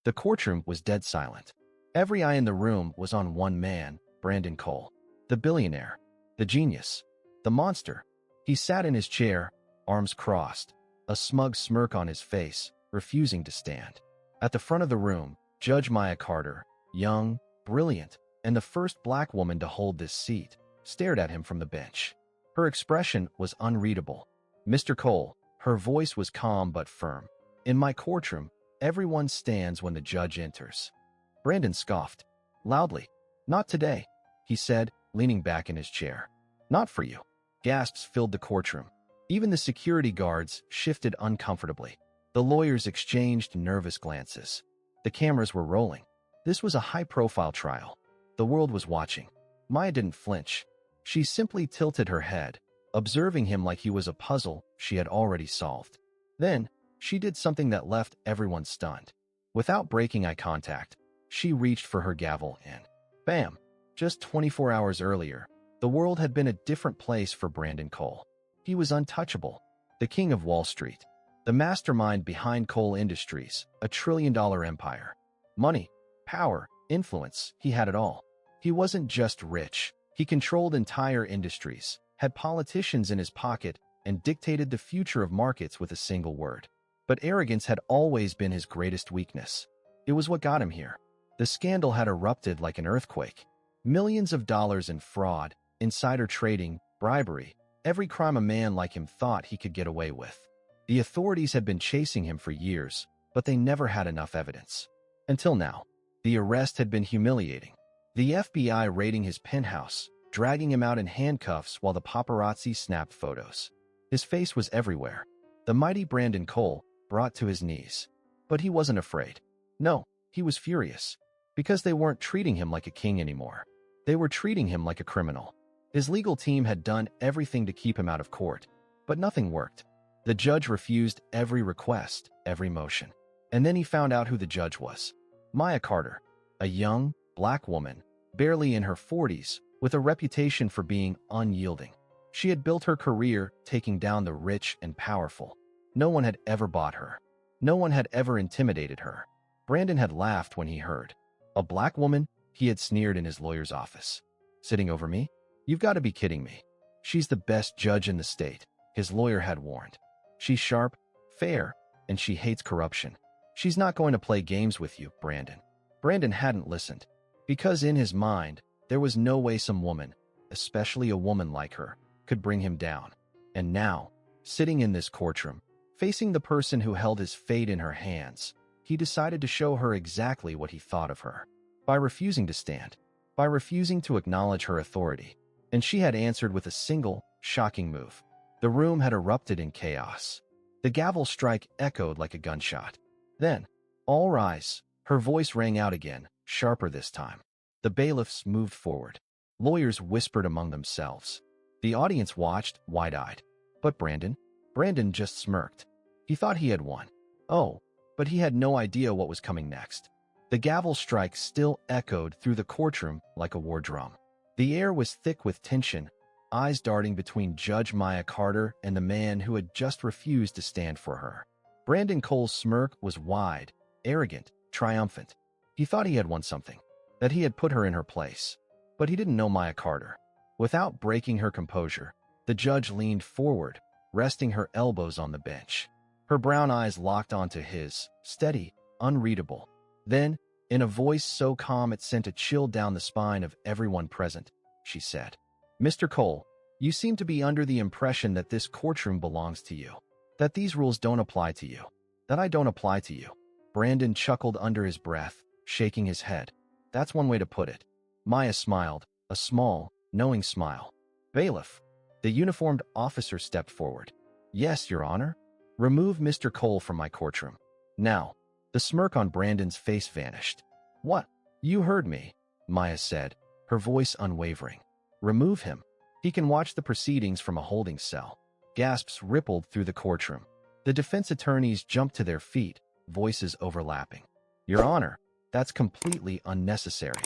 The courtroom was dead silent. Every eye in the room was on one man, Brandon Cole. The billionaire. The genius. The monster. He sat in his chair, arms crossed, a smug smirk on his face, refusing to stand. At the front of the room, Judge Maya Carter, young, brilliant, and the first black woman to hold this seat, stared at him from the bench. Her expression was unreadable. "Mr. Cole," her voice was calm but firm. "In my courtroom, everyone stands when the judge enters." Brandon scoffed, loudly. "Not today," he said, leaning back in his chair. "Not for you." Gasps filled the courtroom. Even the security guards shifted uncomfortably. The lawyers exchanged nervous glances. The cameras were rolling. This was a high-profile trial. The world was watching. Maya didn't flinch. She simply tilted her head, observing him like he was a puzzle she had already solved. Then, she did something that left everyone stunned. Without breaking eye contact, she reached for her gavel and bam! Just 24 hours earlier, the world had been a different place for Brandon Cole. He was untouchable, the king of Wall Street, the mastermind behind Cole Industries, a trillion-dollar empire. Money, power, influence, he had it all. He wasn't just rich. He controlled entire industries, had politicians in his pocket, and dictated the future of markets with a single word. But arrogance had always been his greatest weakness. It was what got him here. The scandal had erupted like an earthquake. Millions of dollars in fraud, insider trading, bribery, every crime a man like him thought he could get away with. The authorities had been chasing him for years, but they never had enough evidence. Until now. The arrest had been humiliating. The FBI raiding his penthouse, dragging him out in handcuffs while the paparazzi snapped photos. His face was everywhere. The mighty Brandon Cole, brought to his knees. But he wasn't afraid. No, he was furious. Because they weren't treating him like a king anymore. They were treating him like a criminal. His legal team had done everything to keep him out of court, but nothing worked. The judge refused every request, every motion. And then he found out who the judge was. Maya Carter, a young, black woman, barely in her 40s, with a reputation for being unyielding. She had built her career taking down the rich and powerful. No one had ever bought her. No one had ever intimidated her. Brandon had laughed when he heard. "A black woman?" he had sneered in his lawyer's office. "Sitting over me? You've got to be kidding me. She's the best judge in the state," his lawyer had warned. "She's sharp, fair, and she hates corruption. She's not going to play games with you, Brandon." Brandon hadn't listened. Because in his mind, there was no way some woman, especially a woman like her, could bring him down. And now, sitting in this courtroom, facing the person who held his fate in her hands, he decided to show her exactly what he thought of her. By refusing to stand. By refusing to acknowledge her authority. And she had answered with a single, shocking move. The room had erupted in chaos. The gavel strike echoed like a gunshot. Then, "All rise." Her voice rang out again, sharper this time. The bailiffs moved forward. Lawyers whispered among themselves. The audience watched, wide-eyed. But Brandon just smirked. He thought he had won. Oh, but he had no idea what was coming next. The gavel strike still echoed through the courtroom like a war drum. The air was thick with tension, eyes darting between Judge Maya Carter and the man who had just refused to stand for her. Brandon Cole's smirk was wide, arrogant, triumphant. He thought he had won something, that he had put her in her place. But he didn't know Maya Carter. Without breaking her composure, the judge leaned forward, resting her elbows on the bench. Her brown eyes locked onto his, steady, unreadable. Then, in a voice so calm it sent a chill down the spine of everyone present, she said, "Mr. Cole, you seem to be under the impression that this courtroom belongs to you. That these rules don't apply to you. That I don't apply to you." Brandon chuckled under his breath, shaking his head. "That's one way to put it." Maya smiled, a small, knowing smile. "Bailiff." The uniformed officer stepped forward. "Yes, Your Honor. Remove Mr. Cole from my courtroom. Now." The smirk on Brandon's face vanished. "What? You heard me," Maya said, her voice unwavering. "Remove him. He can watch the proceedings from a holding cell." Gasps rippled through the courtroom. The defense attorneys jumped to their feet, voices overlapping. "Your Honor, that's completely unnecessary.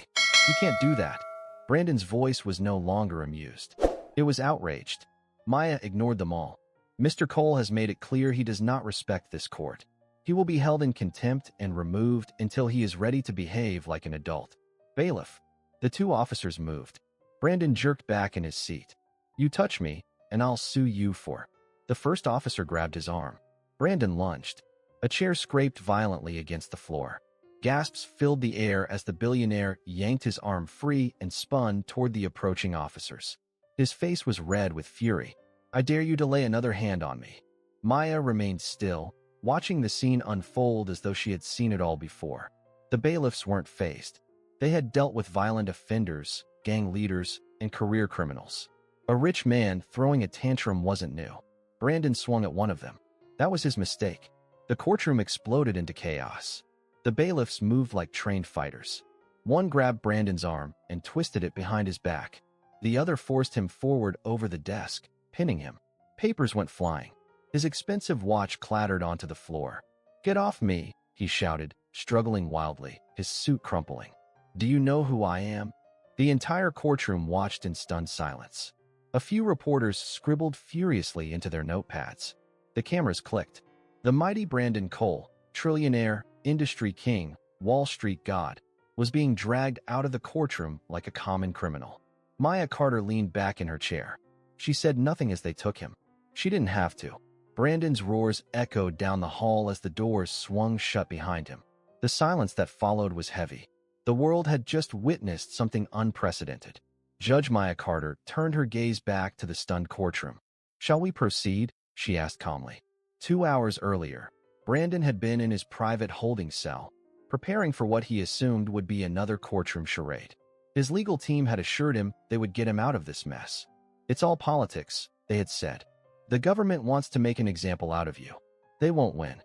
You can't do that." Brandon's voice was no longer amused. It was outraged. Maya ignored them all. "Mr. Cole has made it clear he does not respect this court. He will be held in contempt and removed until he is ready to behave like an adult. Bailiff. The two officers moved. Brandon jerked back in his seat. You touch me, and I'll sue you for. The first officer grabbed his arm. Brandon lunged. A chair scraped violently against the floor. Gasps filled the air as the billionaire yanked his arm free and spun toward the approaching officers. His face was red with fury. I dare you to lay another hand on me. Maya remained still, watching the scene unfold as though she had seen it all before. The bailiffs weren't fazed. They had dealt with violent offenders, gang leaders, and career criminals. A rich man throwing a tantrum wasn't new. Brandon swung at one of them. That was his mistake. The courtroom exploded into chaos. The bailiffs moved like trained fighters. One grabbed Brandon's arm and twisted it behind his back. The other forced him forward over the desk, pinning him. Papers went flying. His expensive watch clattered onto the floor. Get off me, he shouted, struggling wildly, his suit crumpling. Do you know who I am? The entire courtroom watched in stunned silence. A few reporters scribbled furiously into their notepads. The cameras clicked. The mighty Brandon Cole, trillionaire, industry king, Wall Street god, was being dragged out of the courtroom like a common criminal. Maya Carter leaned back in her chair. She said nothing as they took him. She didn't have to. Brandon's roars echoed down the hall as the doors swung shut behind him. The silence that followed was heavy. The world had just witnessed something unprecedented. Judge Maya Carter turned her gaze back to the stunned courtroom. Shall we proceed? She asked calmly. 2 hours earlier, Brandon had been in his private holding cell, preparing for what he assumed would be another courtroom charade. His legal team had assured him they would get him out of this mess. It's all politics, they had said. The government wants to make an example out of you. They won't win.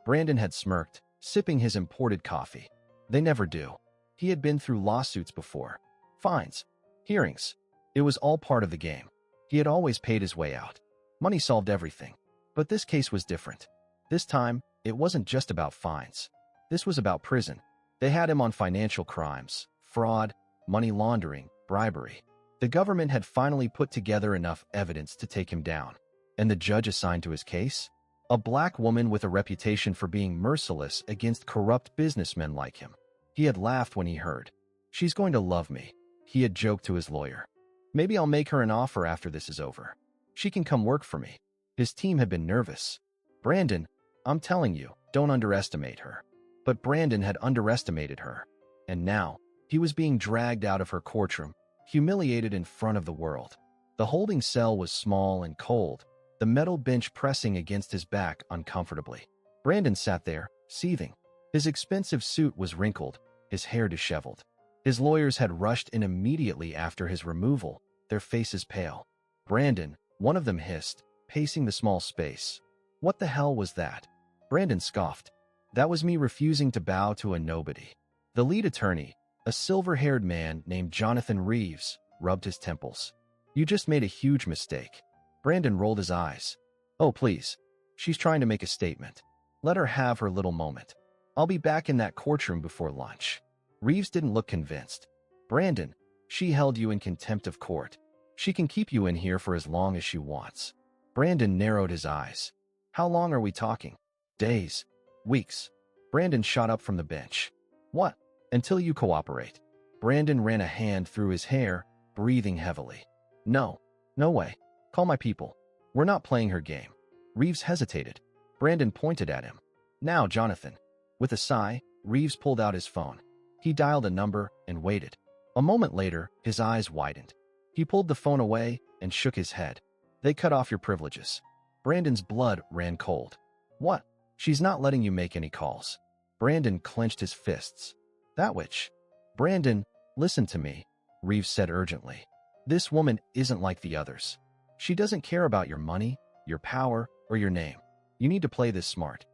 Brandon had smirked, sipping his imported coffee. They never do. He had been through lawsuits before. Fines. Hearings. It was all part of the game. He had always paid his way out. Money solved everything. But this case was different. This time, it wasn't just about fines. This was about prison. They had him on financial crimes, fraud, money laundering, bribery. The government had finally put together enough evidence to take him down. And the judge assigned to his case? A black woman with a reputation for being merciless against corrupt businessmen like him. He had laughed when he heard. She's going to love me, he had joked to his lawyer. Maybe I'll make her an offer after this is over. She can come work for me. His team had been nervous. Brandon, I'm telling you, don't underestimate her. But Brandon had underestimated her. And now, he was being dragged out of her courtroom, humiliated in front of the world. The holding cell was small and cold, the metal bench pressing against his back uncomfortably. Brandon sat there, seething. His expensive suit was wrinkled, his hair disheveled. His lawyers had rushed in immediately after his removal, their faces pale. Brandon, one of them hissed, pacing the small space. What the hell was that? Brandon scoffed. That was me refusing to bow to a nobody. The lead attorney, a silver-haired man named Jonathan Reeves, rubbed his temples. You just made a huge mistake. Brandon rolled his eyes. Oh, please. She's trying to make a statement. Let her have her little moment. I'll be back in that courtroom before lunch. Reeves didn't look convinced. Brandon, she held you in contempt of court. She can keep you in here for as long as she wants. Brandon narrowed his eyes. How long are we talking? Days? Weeks? Brandon shot up from the bench. What? Until you cooperate. Brandon ran a hand through his hair, breathing heavily. No. No way. Call my people. We're not playing her game. Reeves hesitated. Brandon pointed at him. Now, Jonathan. With a sigh, Reeves pulled out his phone. He dialed a number and waited. A moment later, his eyes widened. He pulled the phone away and shook his head. They cut off your privileges. Brandon's blood ran cold. What? She's not letting you make any calls. Brandon clenched his fists. That witch. Brandon, listen to me, Reeves said urgently. This woman isn't like the others. She doesn't care about your money, your power, or your name. You need to play this smart.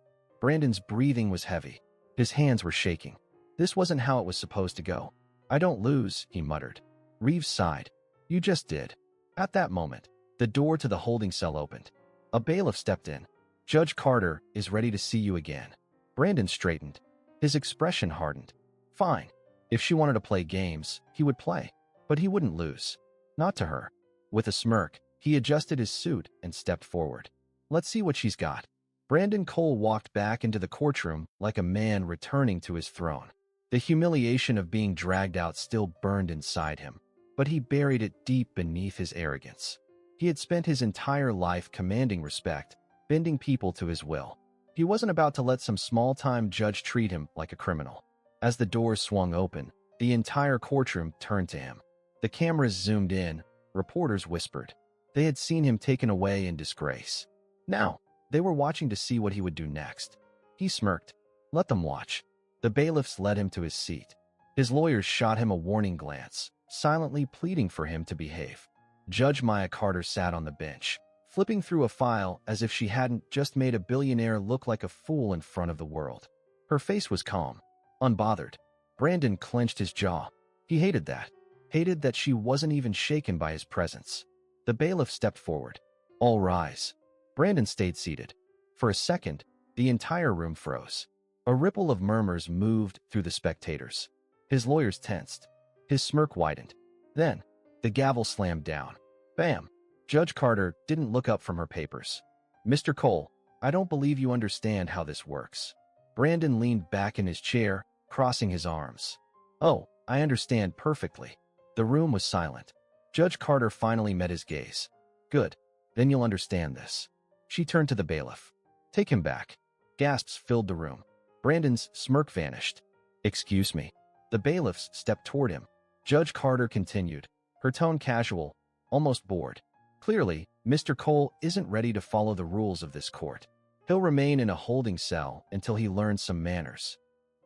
Brandon's breathing was heavy. His hands were shaking. This wasn't how it was supposed to go. I don't lose, he muttered. Reeves sighed. You just did. At that moment, the door to the holding cell opened. A bailiff stepped in. Judge Carter is ready to see you again. Brandon straightened. His expression hardened. Fine. If she wanted to play games, he would play. But he wouldn't lose. Not to her. With a smirk, he adjusted his suit and stepped forward. Let's see what she's got. Brandon Cole walked back into the courtroom like a man returning to his throne. The humiliation of being dragged out still burned inside him, but he buried it deep beneath his arrogance. He had spent his entire life commanding respect, bending people to his will. He wasn't about to let some small-time judge treat him like a criminal. As the doors swung open, the entire courtroom turned to him. The cameras zoomed in, reporters whispered. They had seen him taken away in disgrace. Now, they were watching to see what he would do next. He smirked. Let them watch. The bailiffs led him to his seat. His lawyers shot him a warning glance, silently pleading for him to behave. Judge Maya Carter sat on the bench, flipping through a file as if she hadn't just made a billionaire look like a fool in front of the world. Her face was calm, unbothered. Brandon clenched his jaw. He hated that. Hated that she wasn't even shaken by his presence. The bailiff stepped forward. All rise. Brandon stayed seated. For a second, the entire room froze. A ripple of murmurs moved through the spectators. His lawyers tensed. His smirk widened. Then, the gavel slammed down. Bam! Judge Carter didn't look up from her papers. Mr. Cole, I don't believe you understand how this works. Brandon leaned back in his chair, crossing his arms. Oh, I understand perfectly. The room was silent. Judge Carter finally met his gaze. Good. Then you'll understand this. She turned to the bailiff. Take him back. Gasps filled the room. Brandon's smirk vanished. Excuse me. The bailiffs stepped toward him. Judge Carter continued, her tone casual, almost bored. Clearly, Mr. Cole isn't ready to follow the rules of this court. He'll remain in a holding cell until he learns some manners.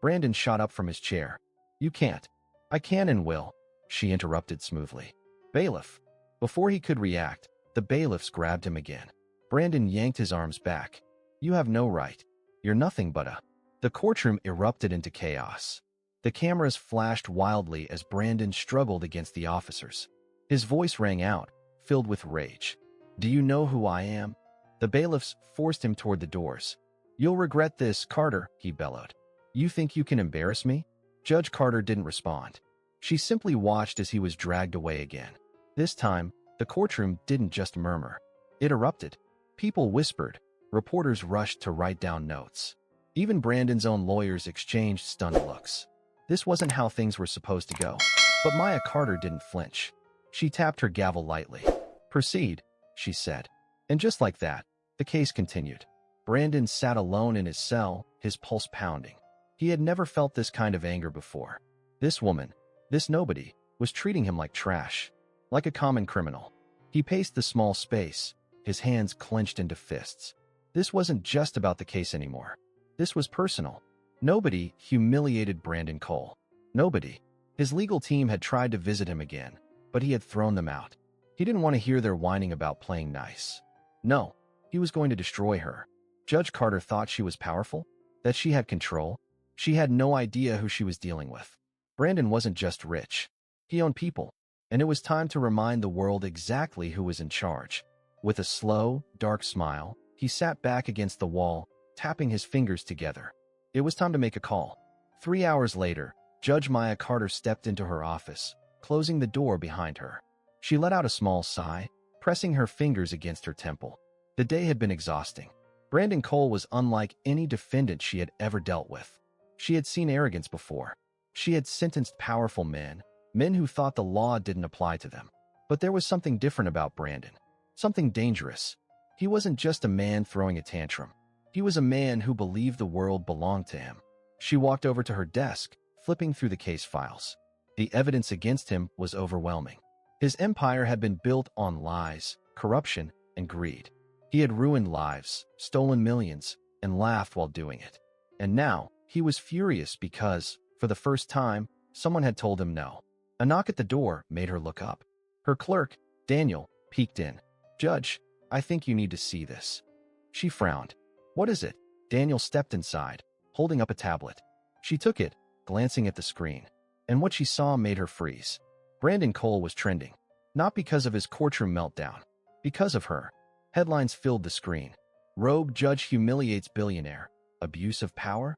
Brandon shot up from his chair. You can't. I can and will, she interrupted smoothly. Bailiff. Before he could react, the bailiffs grabbed him again. Brandon yanked his arms back. You have no right. You're nothing but a... The courtroom erupted into chaos. The cameras flashed wildly as Brandon struggled against the officers. His voice rang out, filled with rage. Do you know who I am? The bailiffs forced him toward the doors. You'll regret this, Carter, he bellowed. You think you can embarrass me? Judge Carter didn't respond. She simply watched as he was dragged away again. This time, the courtroom didn't just murmur. It erupted. People whispered. Reporters rushed to write down notes. Even Brandon's own lawyers exchanged stunned looks. This wasn't how things were supposed to go. But Maya Carter didn't flinch. She tapped her gavel lightly. Proceed, she said. And just like that, the case continued. Brandon sat alone in his cell, his pulse pounding. He had never felt this kind of anger before. This woman, this nobody, was treating him like trash, like a common criminal. He paced the small space, his hands clenched into fists. This wasn't just about the case anymore. This was personal. Nobody humiliated Brandon Cole. Nobody. His legal team had tried to visit him again, but he had thrown them out. He didn't want to hear their whining about playing nice. No, he was going to destroy her. Judge Carter thought she was powerful, that she had control. She had no idea who she was dealing with. Brandon wasn't just rich. He owned people, and it was time to remind the world exactly who was in charge. With a slow, dark smile, he sat back against the wall, tapping his fingers together. It was time to make a call. 3 hours later, Judge Maya Carter stepped into her office, closing the door behind her. She let out a small sigh, pressing her fingers against her temple. The day had been exhausting. Brandon Cole was unlike any defendant she had ever dealt with. She had seen arrogance before. She had sentenced powerful men, men who thought the law didn't apply to them. But there was something different about Brandon, something dangerous. He wasn't just a man throwing a tantrum. He was a man who believed the world belonged to him. She walked over to her desk, flipping through the case files. The evidence against him was overwhelming. His empire had been built on lies, corruption, and greed. He had ruined lives, stolen millions, and laughed while doing it. And now, he was furious because, for the first time, someone had told him no. A knock at the door made her look up. Her clerk, Daniel, peeked in. Judge, I think you need to see this. She frowned. What is it? Daniel stepped inside, holding up a tablet. She took it, glancing at the screen. And what she saw made her freeze. Brandon Cole was trending. Not because of his courtroom meltdown. Because of her. Headlines filled the screen. Rogue judge humiliates billionaire. Abuse of power?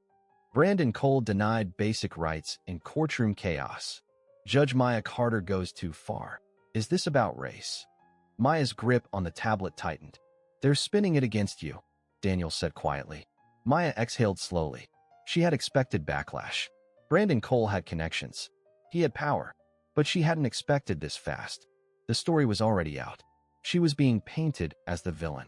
Brandon Cole denied basic rights in courtroom chaos. Judge Maya Carter goes too far. Is this about race? Maya's grip on the tablet tightened. They're spinning it against you. Daniel said quietly. Maya exhaled slowly. She had expected backlash. Brandon Cole had connections. He had power. But she hadn't expected this fast. The story was already out. She was being painted as the villain.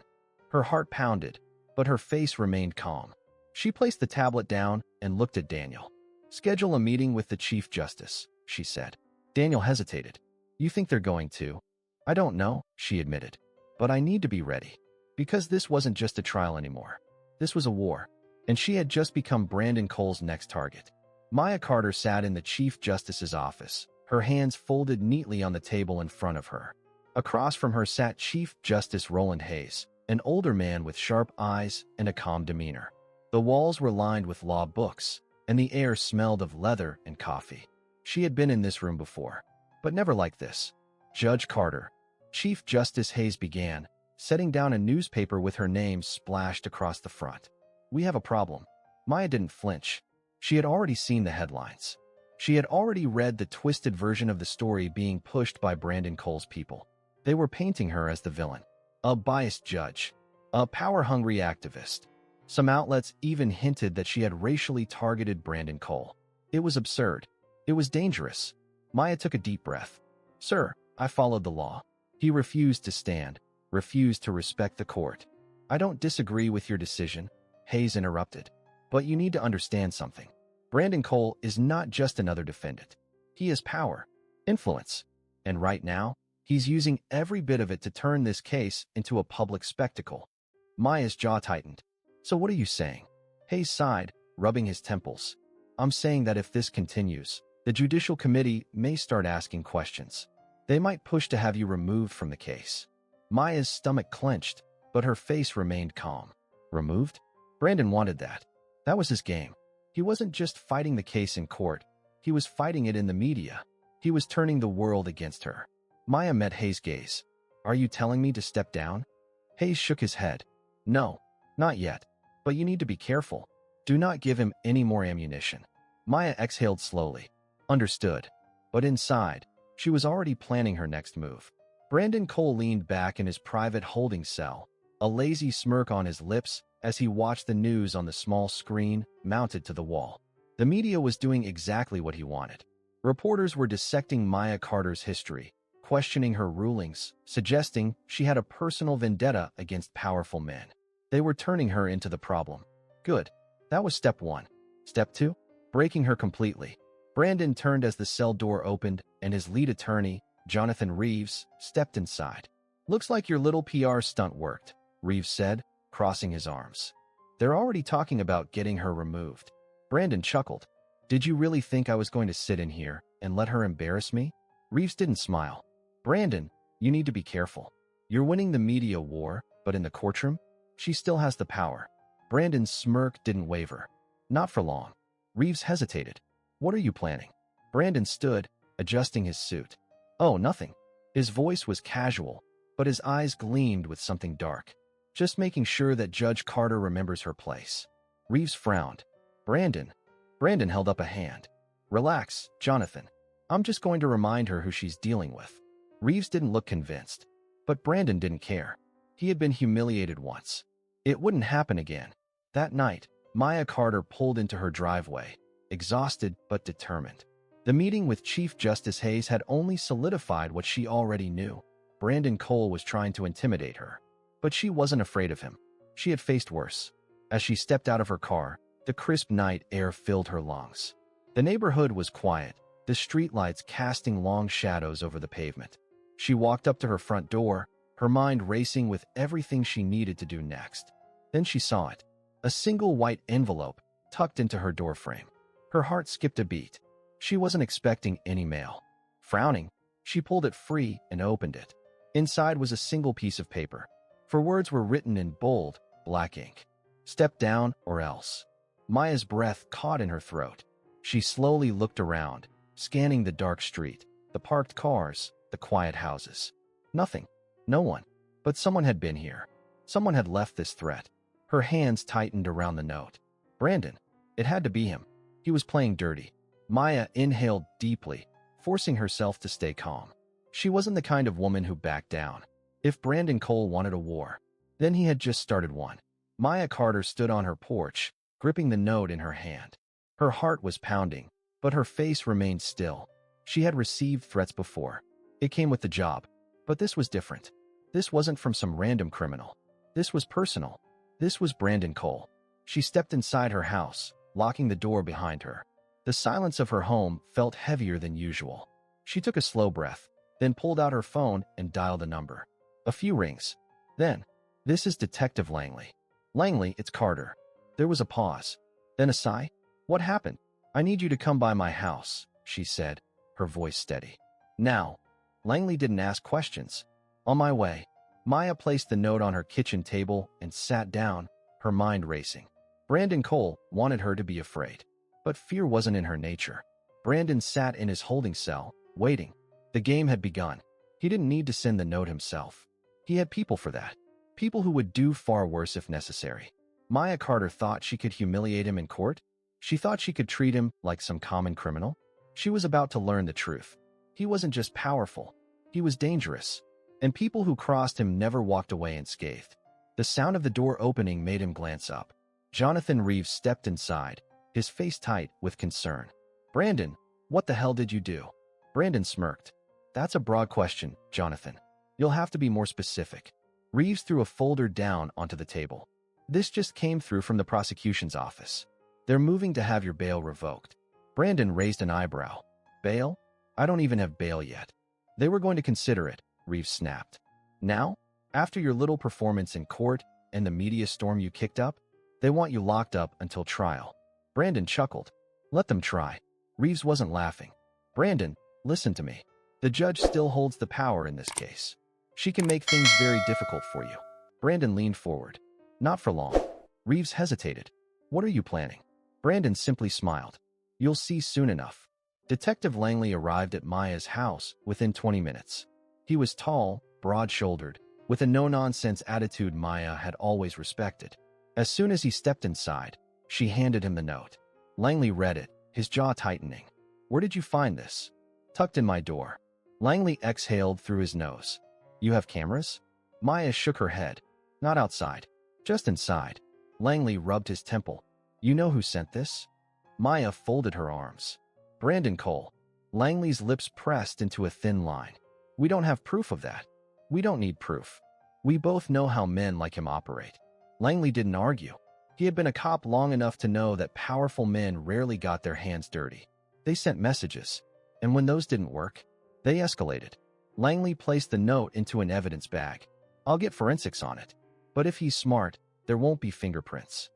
Her heart pounded, but her face remained calm. She placed the tablet down and looked at Daniel. Schedule a meeting with the Chief Justice, she said. Daniel hesitated. You think they're going to? I don't know, she admitted. But I need to be ready. Because this wasn't just a trial anymore. This was a war. And she had just become Brandon Cole's next target. Maya Carter sat in the Chief Justice's office, her hands folded neatly on the table in front of her. Across from her sat Chief Justice Roland Hayes, an older man with sharp eyes and a calm demeanor. The walls were lined with law books, and the air smelled of leather and coffee. She had been in this room before, but never like this. Judge Carter, Chief Justice Hayes began, setting down a newspaper with her name splashed across the front. We have a problem. Maya didn't flinch. She had already seen the headlines. She had already read the twisted version of the story being pushed by Brandon Cole's people. They were painting her as the villain, a biased judge, a power-hungry activist. Some outlets even hinted that she had racially targeted Brandon Cole. It was absurd. It was dangerous. Maya took a deep breath. Sir, I followed the law. He refused to stand, refused to respect the court. I don't disagree with your decision, Hayes interrupted. But you need to understand something. Brandon Cole is not just another defendant. He has power, influence, and right now, he's using every bit of it to turn this case into a public spectacle. Maya's jaw tightened. So what are you saying? Hayes sighed, rubbing his temples. I'm saying that if this continues, the Judicial Committee may start asking questions. They might push to have you removed from the case. Maya's stomach clenched, but her face remained calm. Removed? Brandon wanted that. That was his game. He wasn't just fighting the case in court. He was fighting it in the media. He was turning the world against her. Maya met Hayes' gaze. Are you telling me to step down? Hayes shook his head. No, not yet. But you need to be careful. Do not give him any more ammunition. Maya exhaled slowly. Understood. But inside, she was already planning her next move. Brandon Cole leaned back in his private holding cell, a lazy smirk on his lips as he watched the news on the small screen mounted to the wall. The media was doing exactly what he wanted. Reporters were dissecting Maya Carter's history, questioning her rulings, suggesting she had a personal vendetta against powerful men. They were turning her into the problem. Good. That was step one. Step two? Breaking her completely. Brandon turned as the cell door opened, and his lead attorney, Jonathan Reeves, stepped inside. Looks like your little PR stunt worked, Reeves said, crossing his arms. They're already talking about getting her removed. Brandon chuckled. Did you really think I was going to sit in here and let her embarrass me? Reeves didn't smile. Brandon, you need to be careful. You're winning the media war, but in the courtroom, she still has the power. Brandon's smirk didn't waver. Not for long. Reeves hesitated. What are you planning? Brandon stood, adjusting his suit. Oh, nothing. His voice was casual, but his eyes gleamed with something dark. Just making sure that Judge Carter remembers her place. Reeves frowned. Brandon. Brandon held up a hand. Relax, Jonathan. I'm just going to remind her who she's dealing with. Reeves didn't look convinced, but Brandon didn't care. He had been humiliated once. It wouldn't happen again. That night, Maya Carter pulled into her driveway, exhausted but determined. The meeting with Chief Justice Hayes had only solidified what she already knew. Brandon Cole was trying to intimidate her. But she wasn't afraid of him. She had faced worse. As she stepped out of her car, the crisp night air filled her lungs. The neighborhood was quiet, the streetlights casting long shadows over the pavement. She walked up to her front door, her mind racing with everything she needed to do next. Then she saw it. A single white envelope tucked into her doorframe. Her heart skipped a beat. She wasn't expecting any mail. Frowning, she pulled it free and opened it. Inside was a single piece of paper. For words were written in bold, black ink. Step down or else. Maya's breath caught in her throat. She slowly looked around, scanning the dark street, the parked cars, the quiet houses. Nothing. No one. But someone had been here. Someone had left this threat. Her hands tightened around the note. Brandon. It had to be him. He was playing dirty. Maya inhaled deeply, forcing herself to stay calm. She wasn't the kind of woman who backed down. If Brandon Cole wanted a war, then he had just started one. Maya Carter stood on her porch, gripping the note in her hand. Her heart was pounding, but her face remained still. She had received threats before. It came with the job. But this was different. This wasn't from some random criminal. This was personal. This was Brandon Cole. She stepped inside her house, locking the door behind her. The silence of her home felt heavier than usual. She took a slow breath, then pulled out her phone and dialed a number. A few rings. Then, "This is Detective Langley." "Langley, it's Carter." There was a pause. Then a sigh. "What happened?" "I need you to come by my house," she said, her voice steady. "Now." Langley didn't ask questions. "On my way." Maya placed the note on her kitchen table and sat down, her mind racing. Brandon Cole wanted her to be afraid. But fear wasn't in her nature. Brandon sat in his holding cell, waiting. The game had begun. He didn't need to send the note himself. He had people for that. People who would do far worse if necessary. Maya Carter thought she could humiliate him in court. She thought she could treat him like some common criminal. She was about to learn the truth. He wasn't just powerful. He was dangerous. And people who crossed him never walked away unscathed. The sound of the door opening made him glance up. Jonathan Reeves stepped inside, his face tight with concern. "Brandon, what the hell did you do?" Brandon smirked. "That's a broad question, Jonathan. You'll have to be more specific." Reeves threw a folder down onto the table. "This just came through from the prosecution's office. They're moving to have your bail revoked." Brandon raised an eyebrow. "Bail? I don't even have bail yet." "They were going to consider it," Reeves snapped. "Now? After your little performance in court and the media storm you kicked up? They want you locked up until trial." Brandon chuckled. "Let them try." Reeves wasn't laughing. "Brandon, listen to me. The judge still holds the power in this case. She can make things very difficult for you." Brandon leaned forward. "Not for long." Reeves hesitated. "What are you planning?" Brandon simply smiled. "You'll see soon enough." Detective Langley arrived at Maya's house within 20 minutes. He was tall, broad-shouldered, with a no-nonsense attitude Maya had always respected. As soon as he stepped inside, she handed him the note. Langley read it, his jaw tightening. "Where did you find this?" "Tucked in my door." Langley exhaled through his nose. "You have cameras?" Maya shook her head. "Not outside. Just inside." Langley rubbed his temple. "You know who sent this?" Maya folded her arms. "Brandon Cole." Langley's lips pressed into a thin line. "We don't have proof of that." "We don't need proof. We both know how men like him operate." Langley didn't argue. He had been a cop long enough to know that powerful men rarely got their hands dirty. They sent messages. And when those didn't work, they escalated. Langley placed the note into an evidence bag. "I'll get forensics on it. But if he's smart, there won't be fingerprints."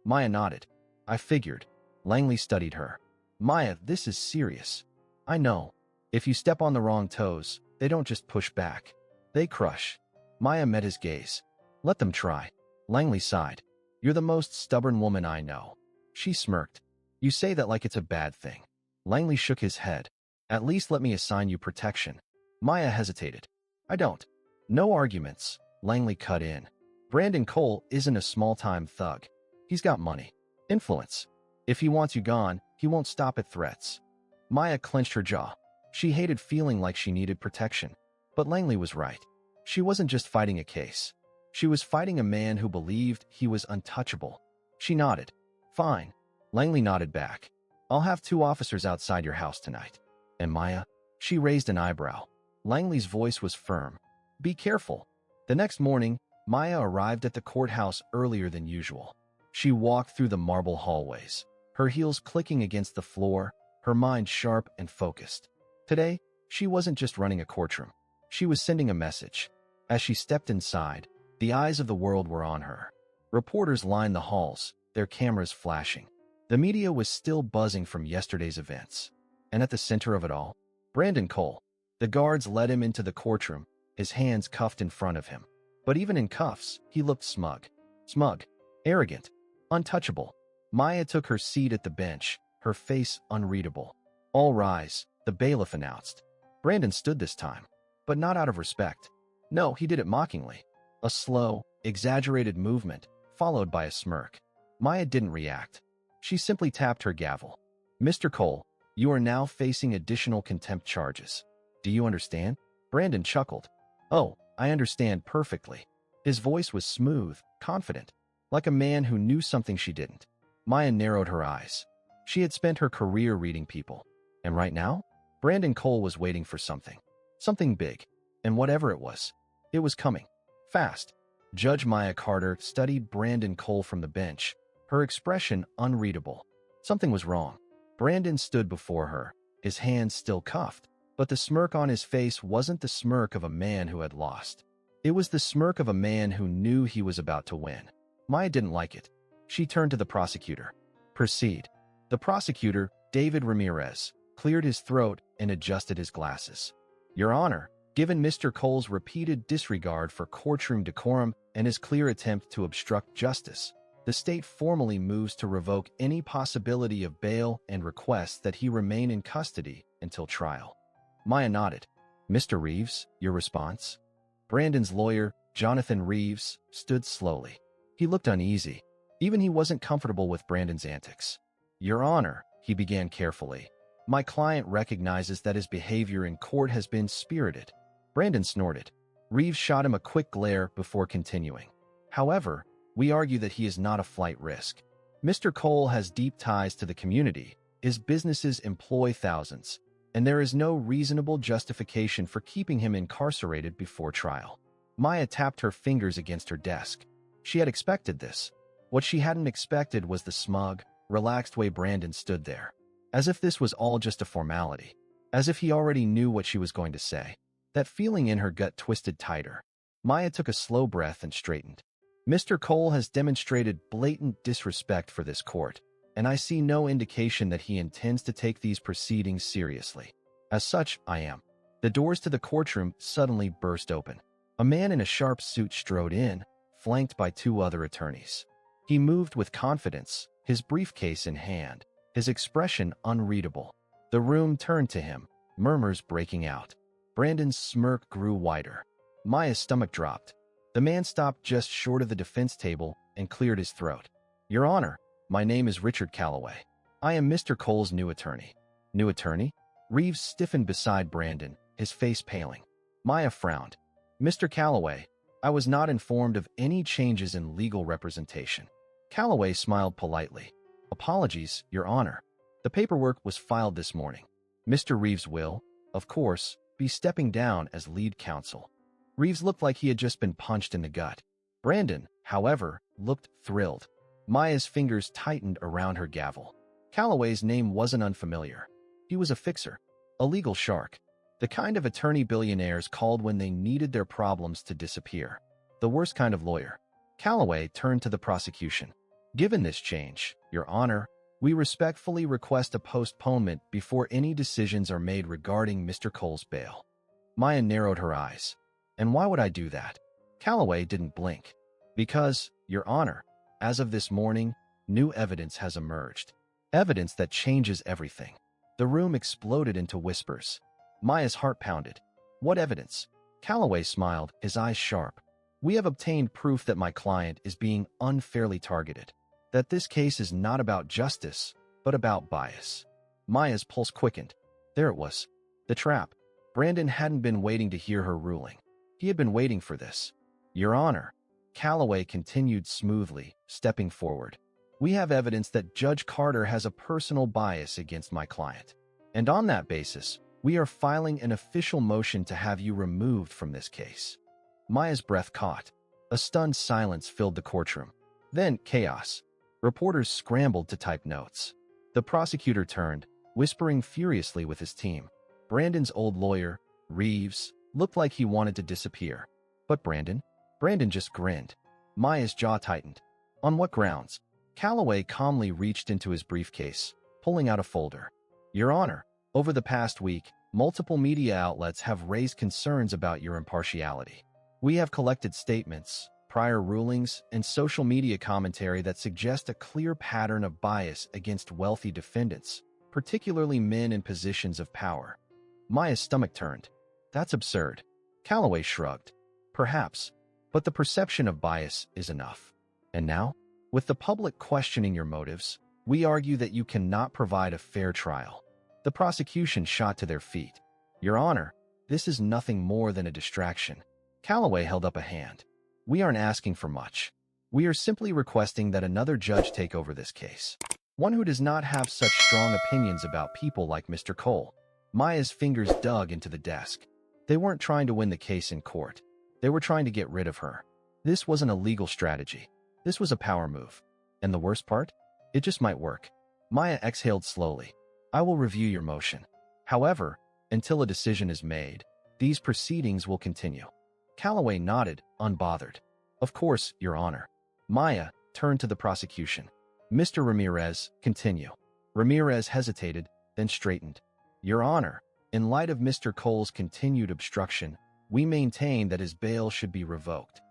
Maya nodded. "I figured." Langley studied her. "Maya, this is serious. I know. If you step on the wrong toes, they don't just push back. They crush." Maya met his gaze. "Let them try." Langley sighed. "You're the most stubborn woman I know." She smirked. "You say that like it's a bad thing." Langley shook his head. "At least let me assign you protection." Maya hesitated. "I don't." "No arguments," Langley cut in. "Brandon Cole isn't a small-time thug. He's got money. Influence. If he wants you gone, he won't stop at threats." Maya clenched her jaw. She hated feeling like she needed protection. But Langley was right. She wasn't just fighting a case. She was fighting a man who believed he was untouchable. She nodded. "Fine." Langley nodded back. "I'll have 2 officers outside your house tonight." "And Maya?" She raised an eyebrow. Langley's voice was firm. "Be careful." The next morning, Maya arrived at the courthouse earlier than usual. She walked through the marble hallways, her heels clicking against the floor, her mind sharp and focused. Today, she wasn't just running a courtroom. She was sending a message. As she stepped inside, the eyes of the world were on her. Reporters lined the halls, their cameras flashing. The media was still buzzing from yesterday's events. And at the center of it all, Brandon Cole. The guards led him into the courtroom, his hands cuffed in front of him. But even in cuffs, he looked smug. Smug, arrogant, untouchable. Maya took her seat at the bench, her face unreadable. "All rise," the bailiff announced. Brandon stood this time, but not out of respect. No, he did it mockingly. A slow, exaggerated movement, followed by a smirk. Maya didn't react. She simply tapped her gavel. "Mr. Cole, you are now facing additional contempt charges. Do you understand?" Brandon chuckled. "Oh, I understand perfectly." His voice was smooth, confident. like a man who knew something she didn't. Maya narrowed her eyes. She had spent her career reading people. And right now, Brandon Cole was waiting for something. Something big. And whatever it was coming. Fast. Judge Maya Carter studied Brandon Cole from the bench, her expression unreadable. Something was wrong. Brandon stood before her, his hands still cuffed, but the smirk on his face wasn't the smirk of a man who had lost. It was the smirk of a man who knew he was about to win. Maya didn't like it. She turned to the prosecutor. Proceed. The prosecutor, David Ramirez, cleared his throat and adjusted his glasses. Your Honor, given Mr. Cole's repeated disregard for courtroom decorum and his clear attempt to obstruct justice, the state formally moves to revoke any possibility of bail and requests that he remain in custody until trial. Maya nodded. Mr. Reeves, your response? Brandon's lawyer, Jonathan Reeves, stood slowly. He looked uneasy. Even he wasn't comfortable with Brandon's antics. Your Honor, he began carefully, my client recognizes that his behavior in court has been spirited. Brandon snorted. Reeves shot him a quick glare before continuing. However, we argue that he is not a flight risk. Mr. Cole has deep ties to the community, his businesses employ thousands, and there is no reasonable justification for keeping him incarcerated before trial. Maya tapped her fingers against her desk. She had expected this. What she hadn't expected was the smug, relaxed way Brandon stood there. As if this was all just a formality. As if he already knew what she was going to say. That feeling in her gut twisted tighter. Maya took a slow breath and straightened. Mr. Cole has demonstrated blatant disrespect for this court, and I see no indication that he intends to take these proceedings seriously. As such, I am. The doors to the courtroom suddenly burst open. A man in a sharp suit strode in, flanked by two other attorneys. He moved with confidence, his briefcase in hand, his expression unreadable. The room turned to him, murmurs breaking out. Brandon's smirk grew wider. Maya's stomach dropped. The man stopped just short of the defense table and cleared his throat. Your Honor, my name is Richard Calloway. I am Mr. Cole's new attorney. New attorney? Reeves stiffened beside Brandon, his face paling. Maya frowned. Mr. Calloway, I was not informed of any changes in legal representation. Calloway smiled politely. Apologies, Your Honor. The paperwork was filed this morning. Mr. Reeves will, of course, be stepping down as lead counsel. Reeves looked like he had just been punched in the gut. Brandon, however, looked thrilled. Maya's fingers tightened around her gavel. Calloway's name wasn't unfamiliar. He was a fixer, a legal shark, the kind of attorney billionaires called when they needed their problems to disappear. The worst kind of lawyer. Calloway turned to the prosecution. Given this change, Your Honor, we respectfully request a postponement before any decisions are made regarding Mr. Cole's bail. Maya narrowed her eyes. And why would I do that? Calloway didn't blink. Because, Your Honor, as of this morning, new evidence has emerged. Evidence that changes everything. The room exploded into whispers. Maya's heart pounded. What evidence? Calloway smiled, his eyes sharp. We have obtained proof that my client is being unfairly targeted. That this case is not about justice, but about bias. Maya's pulse quickened. There it was. The trap. Brandon hadn't been waiting to hear her ruling. He had been waiting for this. Your Honor, Calloway continued smoothly, stepping forward. We have evidence that Judge Carter has a personal bias against my client. And on that basis, we are filing an official motion to have you removed from this case. Maya's breath caught. A stunned silence filled the courtroom. Then chaos. Reporters scrambled to type notes. The prosecutor turned, whispering furiously with his team. Brandon's old lawyer, Reeves, looked like he wanted to disappear. But Brandon just grinned. Maya's jaw tightened. On what grounds? Calloway calmly reached into his briefcase, pulling out a folder. Your Honor, over the past week, multiple media outlets have raised concerns about your impartiality. We have collected statements, prior rulings, and social media commentary that suggest a clear pattern of bias against wealthy defendants, particularly men in positions of power. Maya's stomach turned. That's absurd. Calloway shrugged. Perhaps, but the perception of bias is enough. And now, with the public questioning your motives, we argue that you cannot provide a fair trial. The prosecution shot to their feet. Your Honor, this is nothing more than a distraction. Calloway held up a hand. We aren't asking for much. We are simply requesting that another judge take over this case. One who does not have such strong opinions about people like Mr. Cole. Maya's fingers dug into the desk. They weren't trying to win the case in court. They were trying to get rid of her. This wasn't a legal strategy. This was a power move. And the worst part? It just might work. Maya exhaled slowly. I will review your motion. However, until a decision is made, these proceedings will continue. Calloway nodded, unbothered. Of course, Your Honor. Maya turned to the prosecution. Mr. Ramirez, continue. Ramirez hesitated, then straightened. Your Honor, in light of Mr. Cole's continued obstruction, we maintain that his bail should be revoked.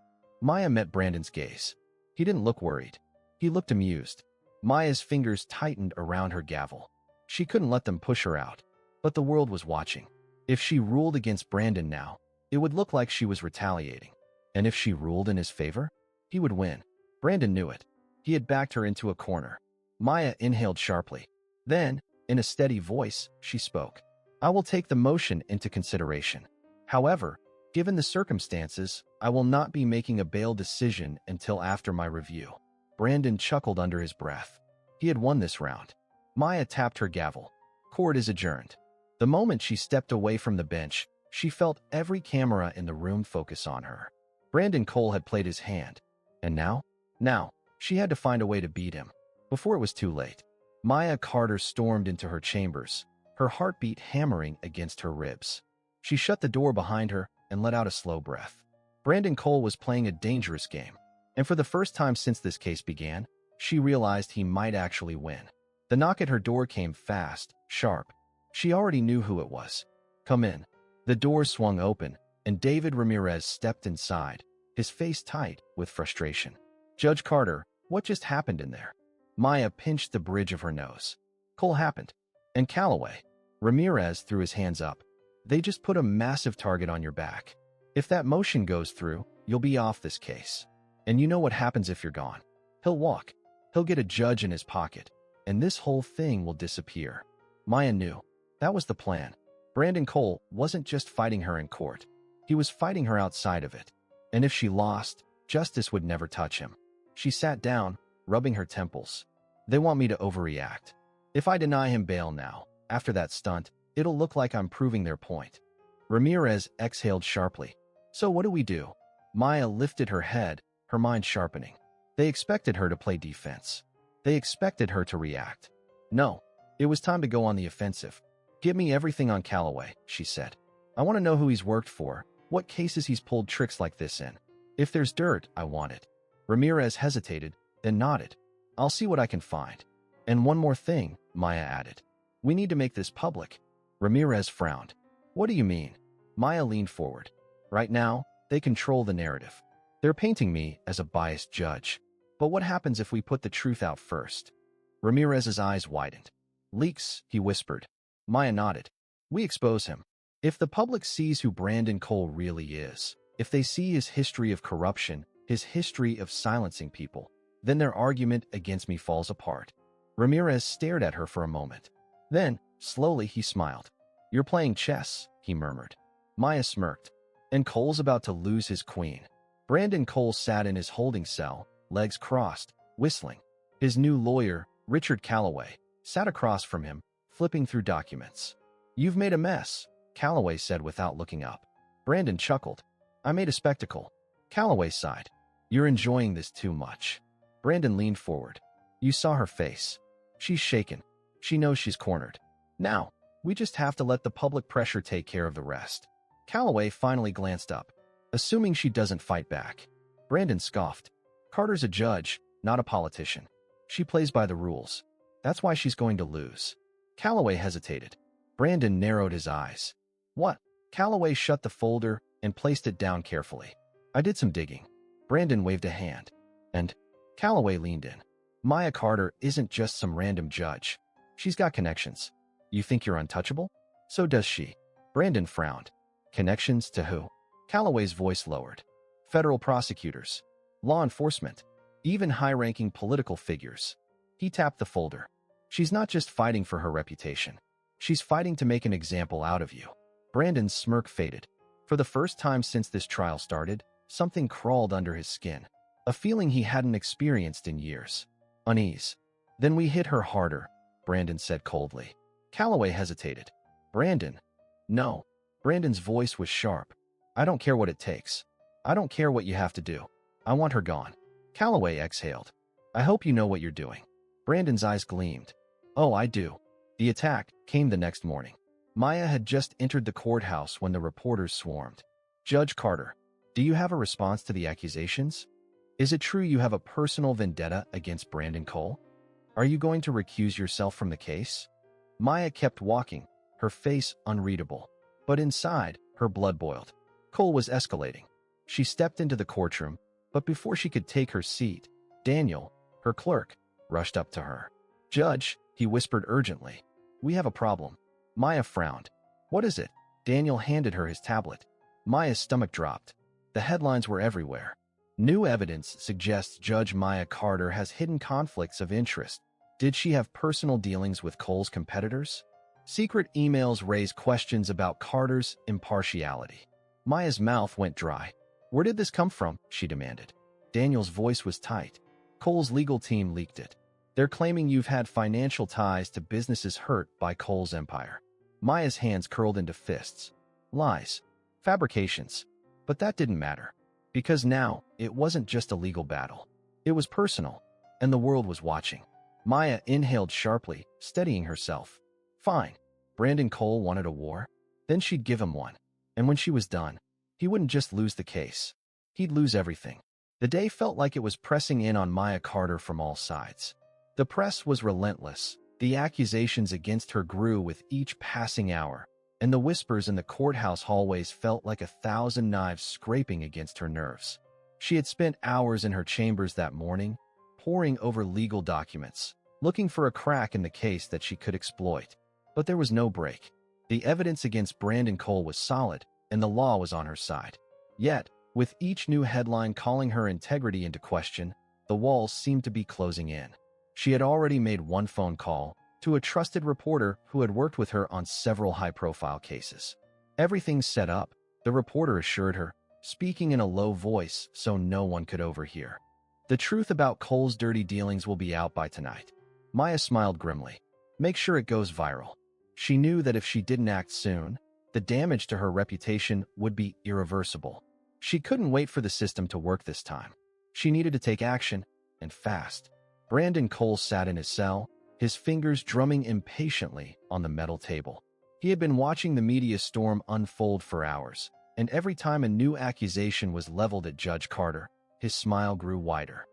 Maya met Brandon's gaze. He didn't look worried. He looked amused. Maya's fingers tightened around her gavel. She couldn't let them push her out. But the world was watching. If she ruled against Brandon now, it would look like she was retaliating. And if she ruled in his favor, he would win. Brandon knew it. He had backed her into a corner. Maya inhaled sharply. Then, in a steady voice, she spoke. I will take the motion into consideration. However, given the circumstances, I will not be making a bail decision until after my review. Brandon chuckled under his breath. He had won this round. Maya tapped her gavel. Court is adjourned. The moment she stepped away from the bench, she felt every camera in the room focus on her. Brandon Cole had played his hand. And now? Now, she had to find a way to beat him. Before it was too late. Maya Carter stormed into her chambers, her heartbeat hammering against her ribs. She shut the door behind her and let out a slow breath. Brandon Cole was playing a dangerous game. And for the first time since this case began, she realized he might actually win. The knock at her door came fast, sharp. She already knew who it was. Come in. The door swung open, and David Ramirez stepped inside, his face tight with frustration. Judge Carter, what just happened in there? Maya pinched the bridge of her nose. Cole happened. And Calloway. Ramirez threw his hands up. They just put a massive target on your back. If that motion goes through, you'll be off this case. And you know what happens if you're gone. He'll walk. He'll get a judge in his pocket. And this whole thing will disappear. Maya knew. That was the plan. Brandon Cole wasn't just fighting her in court. He was fighting her outside of it. And if she lost, justice would never touch him. She sat down, rubbing her temples. They want me to overreact. If I deny him bail now, after that stunt, it'll look like I'm proving their point. Ramirez exhaled sharply. So what do we do? Maya lifted her head, her mind sharpening. They expected her to play defense. They expected her to react. No, it was time to go on the offensive. Give me everything on Calloway, she said. I want to know who he's worked for, what cases he's pulled tricks like this in. If there's dirt, I want it. Ramirez hesitated, then nodded. I'll see what I can find. And one more thing, Maya added. We need to make this public. Ramirez frowned. What do you mean? Maya leaned forward. Right now, they control the narrative. They're painting me as a biased judge. But what happens if we put the truth out first? Ramirez's eyes widened. Leaks, he whispered. Maya nodded. We expose him. If the public sees who Brandon Cole really is, if they see his history of corruption, his history of silencing people, then their argument against me falls apart. Ramirez stared at her for a moment. Then, slowly, he smiled. You're playing chess, he murmured. Maya smirked. And Cole's about to lose his queen. Brandon Cole sat in his holding cell, legs crossed, whistling. His new lawyer, Richard Calloway, sat across from him, flipping through documents. You've made a mess, Calloway said without looking up. Brandon chuckled. I made a spectacle. Calloway sighed. You're enjoying this too much. Brandon leaned forward. You saw her face. She's shaken. She knows she's cornered. Now, we just have to let the public pressure take care of the rest. Calloway finally glanced up, assuming she doesn't fight back. Brandon scoffed. Carter's a judge, not a politician. She plays by the rules. That's why she's going to lose. Calloway hesitated. Brandon narrowed his eyes. What? Calloway shut the folder and placed it down carefully. I did some digging. Brandon waved a hand. And Calloway leaned in. Maya Carter isn't just some random judge. She's got connections. You think you're untouchable? So does she. Brandon frowned. Connections to who? Calloway's voice lowered. Federal prosecutors. Law enforcement. Even high-ranking political figures. He tapped the folder. She's not just fighting for her reputation. She's fighting to make an example out of you. Brandon's smirk faded. For the first time since this trial started, something crawled under his skin. a feeling he hadn't experienced in years. Unease. Then we hit her harder, Brandon said coldly. Calloway hesitated. Brandon. No. Brandon's voice was sharp. I don't care what it takes. I don't care what you have to do. I want her gone. Calloway exhaled. I hope you know what you're doing. Brandon's eyes gleamed. Oh, I do. The attack came the next morning. Maya had just entered the courthouse when the reporters swarmed. Judge Carter, do you have a response to the accusations? Is it true you have a personal vendetta against Brandon Cole? Are you going to recuse yourself from the case? Maya kept walking, her face unreadable. But inside, her blood boiled. Cole was escalating. She stepped into the courtroom, but before she could take her seat, Daniel, her clerk, rushed up to her. Judge, he whispered urgently. We have a problem. Maya frowned. What is it? Daniel handed her his tablet. Maya's stomach dropped. The headlines were everywhere. New evidence suggests Judge Maya Carter has hidden conflicts of interest. Did she have personal dealings with Cole's competitors? Secret emails raise questions about Carter's impartiality. Maya's mouth went dry. Where did this come from? She demanded. Daniel's voice was tight. Cole's legal team leaked it. They're claiming you've had financial ties to businesses hurt by Cole's empire. Maya's hands curled into fists. Lies. Fabrications. But that didn't matter. Because now, it wasn't just a legal battle. It was personal, and the world was watching. Maya inhaled sharply, steadying herself. Fine. Brandon Cole wanted a war? Then she'd give him one. And when she was done, he wouldn't just lose the case. He'd lose everything. The day felt like it was pressing in on Maya Carter from all sides. The press was relentless. The accusations against her grew with each passing hour, and the whispers in the courthouse hallways felt like 1,000 knives scraping against her nerves. She had spent hours in her chambers that morning, poring over legal documents, looking for a crack in the case that she could exploit. But there was no break. The evidence against Brandon Cole was solid, and the law was on her side. Yet, with each new headline calling her integrity into question, the walls seemed to be closing in. She had already made one phone call to a trusted reporter who had worked with her on several high-profile cases. Everything's set up, the reporter assured her, speaking in a low voice so no one could overhear. The truth about Cole's dirty dealings will be out by tonight. Maya smiled grimly. Make sure it goes viral. She knew that if she didn't act soon, the damage to her reputation would be irreversible. She couldn't wait for the system to work this time. She needed to take action, and fast. Brandon Cole sat in his cell, his fingers drumming impatiently on the metal table. He had been watching the media storm unfold for hours, and every time a new accusation was leveled at Judge Carter, his smile grew wider.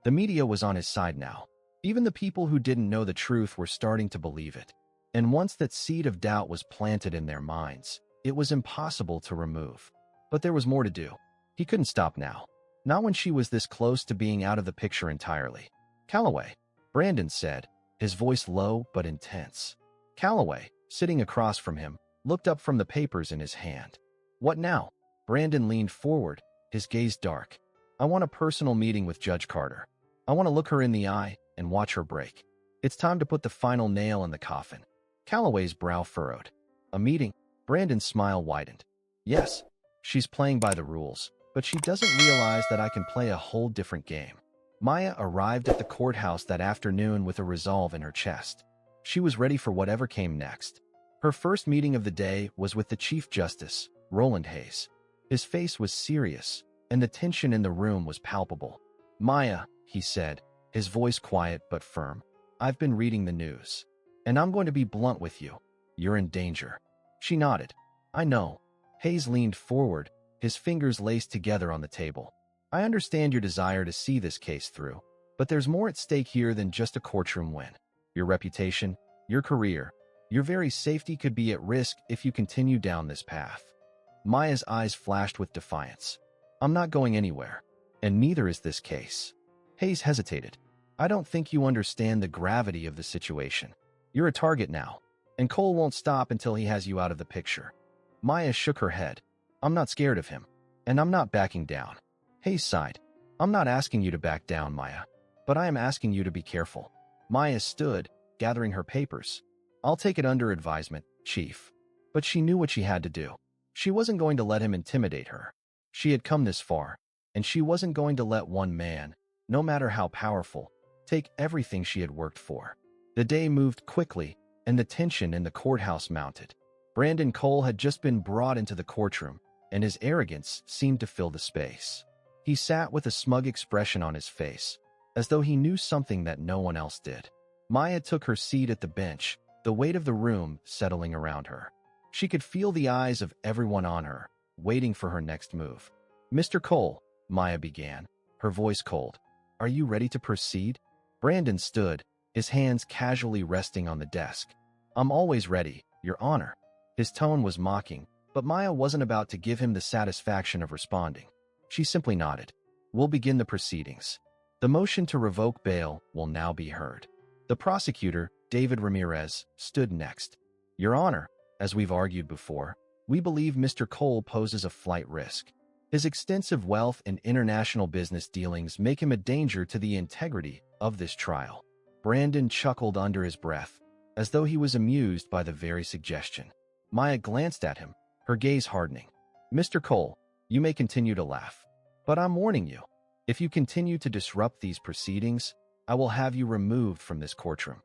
The media was on his side now. Even the people who didn't know the truth were starting to believe it. And once that seed of doubt was planted in their minds, it was impossible to remove. But there was more to do. He couldn't stop now. Not when she was this close to being out of the picture entirely. Calloway, Brandon said, his voice low but intense. Calloway, sitting across from him, looked up from the papers in his hand. What now? Brandon leaned forward, his gaze dark. I want a personal meeting with Judge Carter. I want to look her in the eye and watch her break. It's time to put the final nail in the coffin. Calloway's brow furrowed. A meeting? Brandon's smile widened. Yes, she's playing by the rules, but she doesn't realize that I can play a whole different game. Maya arrived at the courthouse that afternoon with a resolve in her chest. She was ready for whatever came next. Her first meeting of the day was with the Chief Justice, Roland Hayes. His face was serious, and the tension in the room was palpable. Maya, he said, his voice quiet but firm, I've been reading the news. And I'm going to be blunt with you. You're in danger. She nodded. I know. Hayes leaned forward, his fingers laced together on the table. I understand your desire to see this case through, but there's more at stake here than just a courtroom win. Your reputation, your career, your very safety could be at risk if you continue down this path. Maya's eyes flashed with defiance. I'm not going anywhere, and neither is this case. Hayes hesitated. I don't think you understand the gravity of the situation. You're a target now, and Cole won't stop until he has you out of the picture. Maya shook her head. I'm not scared of him, and I'm not backing down. Hayes sighed. I'm not asking you to back down, Maya, but I am asking you to be careful. Maya stood, gathering her papers. I'll take it under advisement, Chief. But she knew what she had to do. She wasn't going to let him intimidate her. She had come this far, and she wasn't going to let one man, no matter how powerful, take everything she had worked for. The day moved quickly, and the tension in the courthouse mounted. Brandon Cole had just been brought into the courtroom, and his arrogance seemed to fill the space. He sat with a smug expression on his face, as though he knew something that no one else did. Maya took her seat at the bench, the weight of the room settling around her. She could feel the eyes of everyone on her, waiting for her next move. "Mr. Cole," Maya began, her voice cold, "are you ready to proceed?" Brandon stood, his hands casually resting on the desk. "I'm always ready, Your Honor." His tone was mocking, but Maya wasn't about to give him the satisfaction of responding. She simply nodded. "We'll begin the proceedings. The motion to revoke bail will now be heard." The prosecutor, David Ramirez, stood next. "Your Honor, as we've argued before, we believe Mr. Cole poses a flight risk. His extensive wealth and international business dealings make him a danger to the integrity of this trial." Brandon chuckled under his breath, as though he was amused by the very suggestion. Maya glanced at him, her gaze hardening. "Mr. Cole, you may continue to laugh. But I'm warning you, if you continue to disrupt these proceedings, I will have you removed from this courtroom."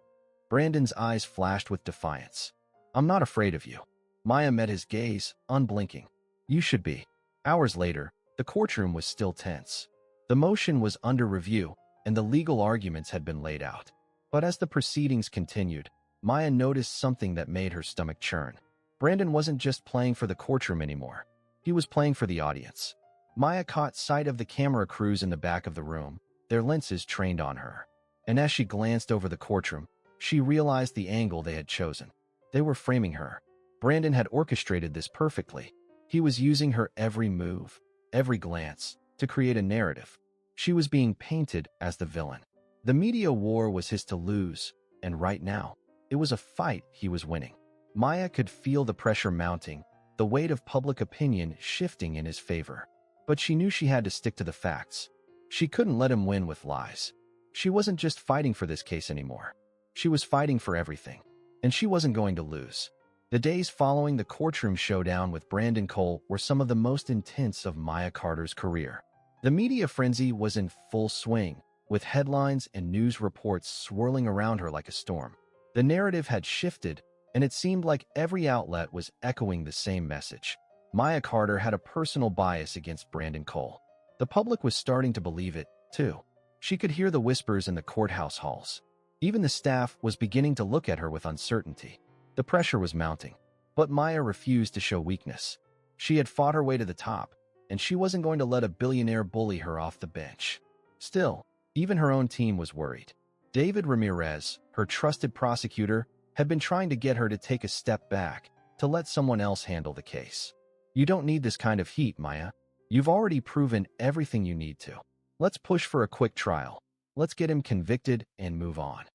Brandon's eyes flashed with defiance. "I'm not afraid of you." Maya met his gaze, unblinking. "You should be." Hours later, the courtroom was still tense. The motion was under review, and the legal arguments had been laid out. But as the proceedings continued, Maya noticed something that made her stomach churn. Brandon wasn't just playing for the courtroom anymore. He was playing for the audience. Maya caught sight of the camera crews in the back of the room, their lenses trained on her. And as she glanced over the courtroom, she realized the angle they had chosen. They were framing her. Brandon had orchestrated this perfectly. He was using her every move, every glance, to create a narrative. She was being painted as the villain. The media war was his to lose, and right now, it was a fight he was winning. Maya could feel the pressure mounting, the weight of public opinion shifting in his favor. But she knew she had to stick to the facts. She couldn't let him win with lies. She wasn't just fighting for this case anymore. She was fighting for everything, and she wasn't going to lose. The days following the courtroom showdown with Brandon Cole were some of the most intense of Maya Carter's career. The media frenzy was in full swing, with headlines and news reports swirling around her like a storm. The narrative had shifted, and it seemed like every outlet was echoing the same message. Maya Carter had a personal bias against Brandon Cole. The public was starting to believe it, too. She could hear the whispers in the courthouse halls. Even the staff was beginning to look at her with uncertainty. The pressure was mounting, but Maya refused to show weakness. She had fought her way to the top, and she wasn't going to let a billionaire bully her off the bench. Still, even her own team was worried. David Ramirez, her trusted prosecutor, had been trying to get her to take a step back, to let someone else handle the case. "You don't need this kind of heat, Maya. You've already proven everything you need to. Let's push for a quick trial. Let's get him convicted and move on."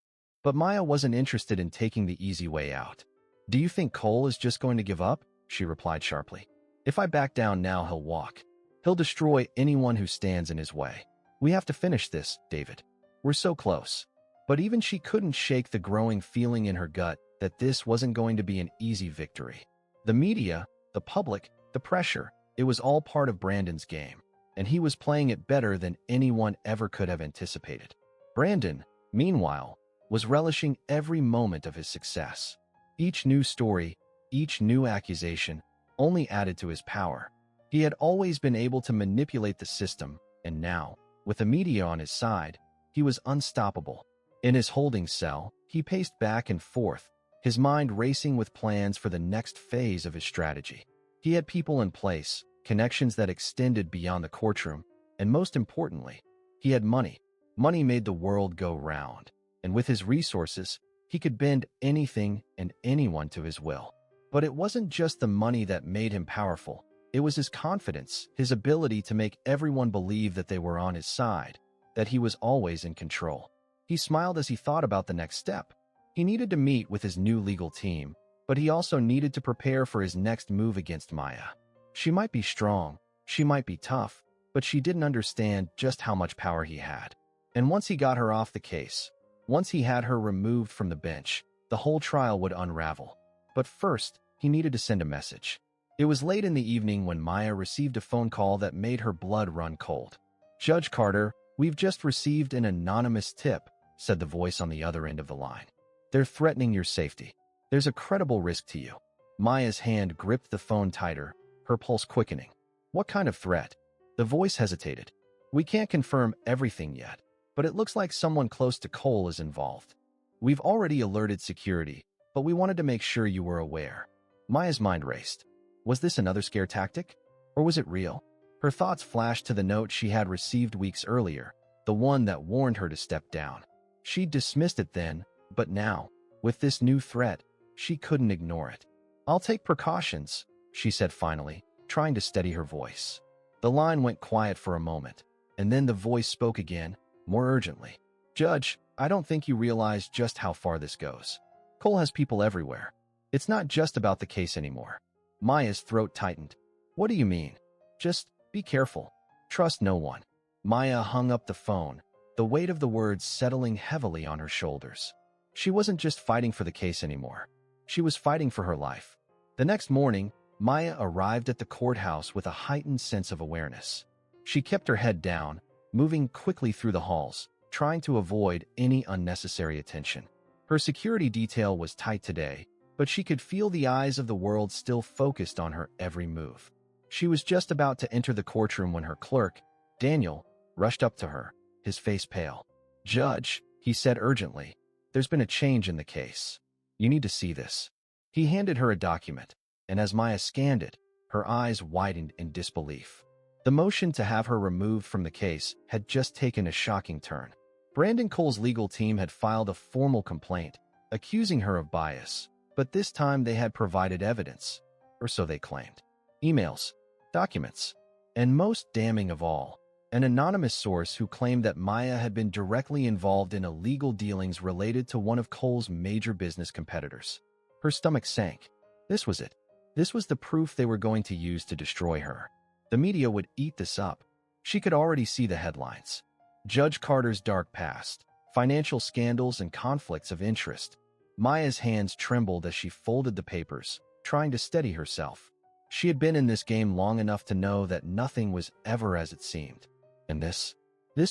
But Maya wasn't interested in taking the easy way out. "Do you think Cole is just going to give up?" she replied sharply. "If I back down now, he'll walk. He'll destroy anyone who stands in his way. We have to finish this, David. We're so close." But even she couldn't shake the growing feeling in her gut that this wasn't going to be an easy victory. The media, the public, the pressure, it was all part of Brandon's game, and he was playing it better than anyone ever could have anticipated. Brandon, meanwhile, was relishing every moment of his success. Each new story, each new accusation, only added to his power. He had always been able to manipulate the system, and now, with the media on his side, he was unstoppable. In his holding cell, he paced back and forth, his mind racing with plans for the next phase of his strategy. He had people in place, connections that extended beyond the courtroom, and most importantly, he had money. Money made the world go round, and with his resources, he could bend anything and anyone to his will. But it wasn't just the money that made him powerful. It was his confidence, his ability to make everyone believe that they were on his side, that he was always in control. He smiled as he thought about the next step. He needed to meet with his new legal team, but he also needed to prepare for his next move against Maya. She might be strong, she might be tough, but she didn't understand just how much power he had. And once he got her off the case, once he had her removed from the bench, the whole trial would unravel. But first, he needed to send a message. It was late in the evening when Maya received a phone call that made her blood run cold. "Judge Carter, we've just received an anonymous tip," said the voice on the other end of the line. "They're threatening your safety. There's a credible risk to you." Maya's hand gripped the phone tighter, her pulse quickening. "What kind of threat?" The voice hesitated. "We can't confirm everything yet, but it looks like someone close to Cole is involved. We've already alerted security, but we wanted to make sure you were aware." Maya's mind raced. Was this another scare tactic? Or was it real? Her thoughts flashed to the note she had received weeks earlier, the one that warned her to step down. She'd dismissed it then, but now, with this new threat, she couldn't ignore it. "I'll take precautions," she said finally, trying to steady her voice. The line went quiet for a moment, and then the voice spoke again, more urgently. "Judge, I don't think you realize just how far this goes. Cole has people everywhere. It's not just about the case anymore." Maya's throat tightened. "What do you mean?" "Just be careful. Trust no one." Maya hung up the phone, the weight of the words settling heavily on her shoulders. She wasn't just fighting for the case anymore. She was fighting for her life. The next morning, Maya arrived at the courthouse with a heightened sense of awareness. She kept her head down, moving quickly through the halls, trying to avoid any unnecessary attention. Her security detail was tight today, but she could feel the eyes of the world still focused on her every move. She was just about to enter the courtroom when her clerk, Daniel, rushed up to her, his face pale. "Judge," he said urgently, "there's been a change in the case. You need to see this." He handed her a document, and as Maya scanned it, her eyes widened in disbelief. The motion to have her removed from the case had just taken a shocking turn. Brandon Cole's legal team had filed a formal complaint, accusing her of bias, but this time they had provided evidence, or so they claimed. Emails, documents, and most damning of all, an anonymous source who claimed that Maya had been directly involved in illegal dealings related to one of Cole's major business competitors. Her stomach sank. This was it. This was the proof they were going to use to destroy her. The media would eat this up. She could already see the headlines. Judge Carter's dark past, financial scandals and conflicts of interest. Maya's hands trembled as she folded the papers, trying to steady herself. She had been in this game long enough to know that nothing was ever as it seemed. And this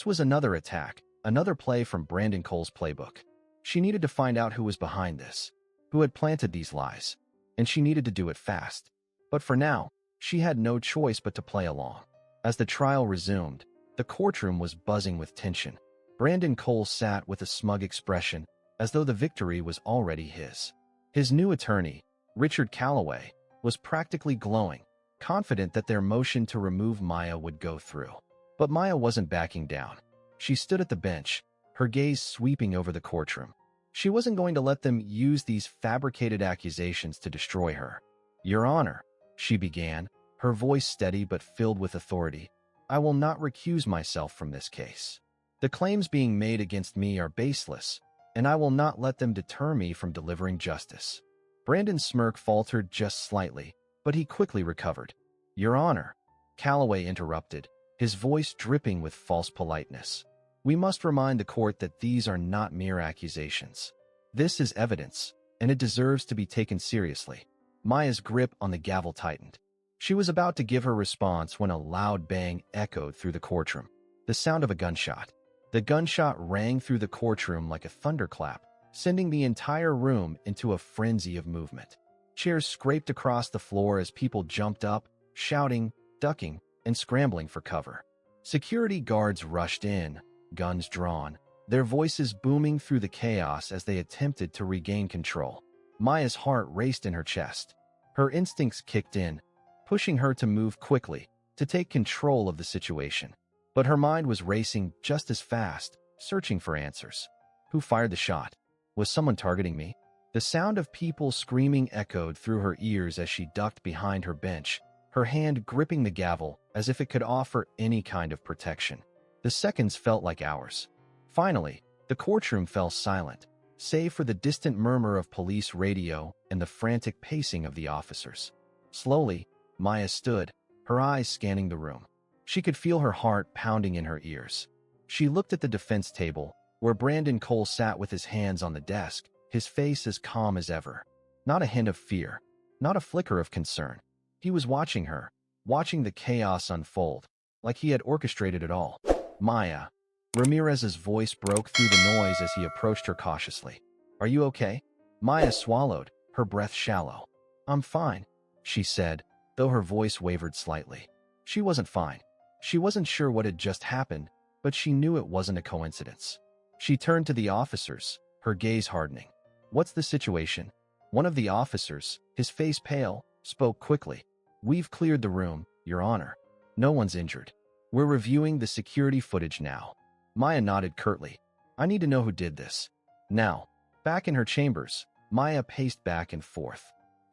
was another attack, another play from Brandon Cole's playbook. She needed to find out who was behind this, who had planted these lies, and she needed to do it fast. But for now, she had no choice but to play along. As the trial resumed, the courtroom was buzzing with tension. Brandon Cole sat with a smug expression, as though the victory was already his. His new attorney, Richard Calloway, was practically glowing, confident that their motion to remove Maya would go through. But Maya wasn't backing down. She stood at the bench, her gaze sweeping over the courtroom. She wasn't going to let them use these fabricated accusations to destroy her. "Your Honor," she began, her voice steady but filled with authority, "I will not recuse myself from this case. The claims being made against me are baseless, and I will not let them deter me from delivering justice." Brandon's smirk faltered just slightly, but he quickly recovered. "Your Honor," Calloway interrupted, his voice dripping with false politeness. "We must remind the court that these are not mere accusations. This is evidence, and it deserves to be taken seriously." Maya's grip on the gavel tightened. She was about to give her response when a loud bang echoed through the courtroom. The sound of a gunshot. The gunshot rang through the courtroom like a thunderclap, sending the entire room into a frenzy of movement. Chairs scraped across the floor as people jumped up, shouting, ducking, and scrambling for cover. Security guards rushed in, guns drawn, their voices booming through the chaos as they attempted to regain control. Maya's heart raced in her chest. Her instincts kicked in, pushing her to move quickly, to take control of the situation. But her mind was racing just as fast, searching for answers. Who fired the shot? Was someone targeting me? The sound of people screaming echoed through her ears as she ducked behind her bench, her hand gripping the gavel as if it could offer any kind of protection. The seconds felt like hours. Finally, the courtroom fell silent, save for the distant murmur of police radio and the frantic pacing of the officers. Slowly, Maya stood, her eyes scanning the room. She could feel her heart pounding in her ears. She looked at the defense table, where Brandon Cole sat with his hands on the desk, his face as calm as ever. Not a hint of fear, not a flicker of concern. He was watching her, watching the chaos unfold, like he had orchestrated it all. Maya. Ramirez's voice broke through the noise as he approached her cautiously. Are you okay? Maya swallowed, her breath shallow. I'm fine, she said, though her voice wavered slightly. She wasn't fine. She wasn't sure what had just happened, but she knew it wasn't a coincidence. She turned to the officers, her gaze hardening. What's the situation? One of the officers, his face pale, spoke quickly. We've cleared the room, Your Honor. No one's injured. We're reviewing the security footage now. Maya nodded curtly. I need to know who did this. Now, back in her chambers, Maya paced back and forth.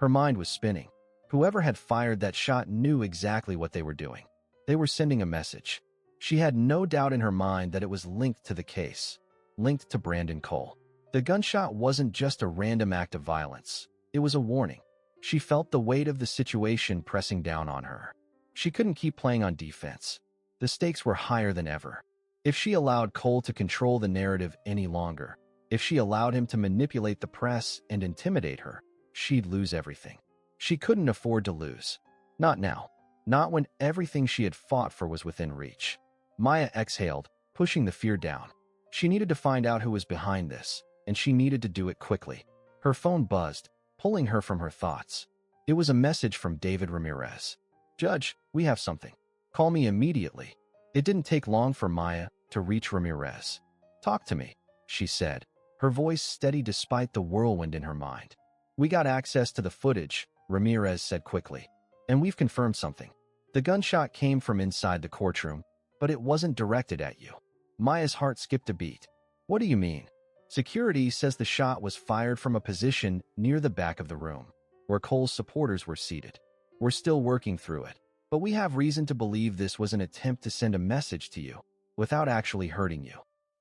Her mind was spinning. Whoever had fired that shot knew exactly what they were doing. They were sending a message. She had no doubt in her mind that it was linked to the case, linked to Brandon Cole. The gunshot wasn't just a random act of violence. It was a warning. She felt the weight of the situation pressing down on her. She couldn't keep playing on defense. The stakes were higher than ever. If she allowed Cole to control the narrative any longer, if she allowed him to manipulate the press and intimidate her, she'd lose everything. She couldn't afford to lose. Not now. Not when everything she had fought for was within reach. Maya exhaled, pushing the fear down. She needed to find out who was behind this, and she needed to do it quickly. Her phone buzzed, pulling her from her thoughts. It was a message from David Ramirez. Judge, we have something. Call me immediately. It didn't take long for Maya to reach Ramirez. Talk to me, she said, her voice steady despite the whirlwind in her mind. We got access to the footage, Ramirez said quickly. And we've confirmed something. The gunshot came from inside the courtroom, but it wasn't directed at you. Maya's heart skipped a beat. What do you mean? Security says the shot was fired from a position near the back of the room, where Cole's supporters were seated. We're still working through it, but we have reason to believe this was an attempt to send a message to you, without actually hurting you.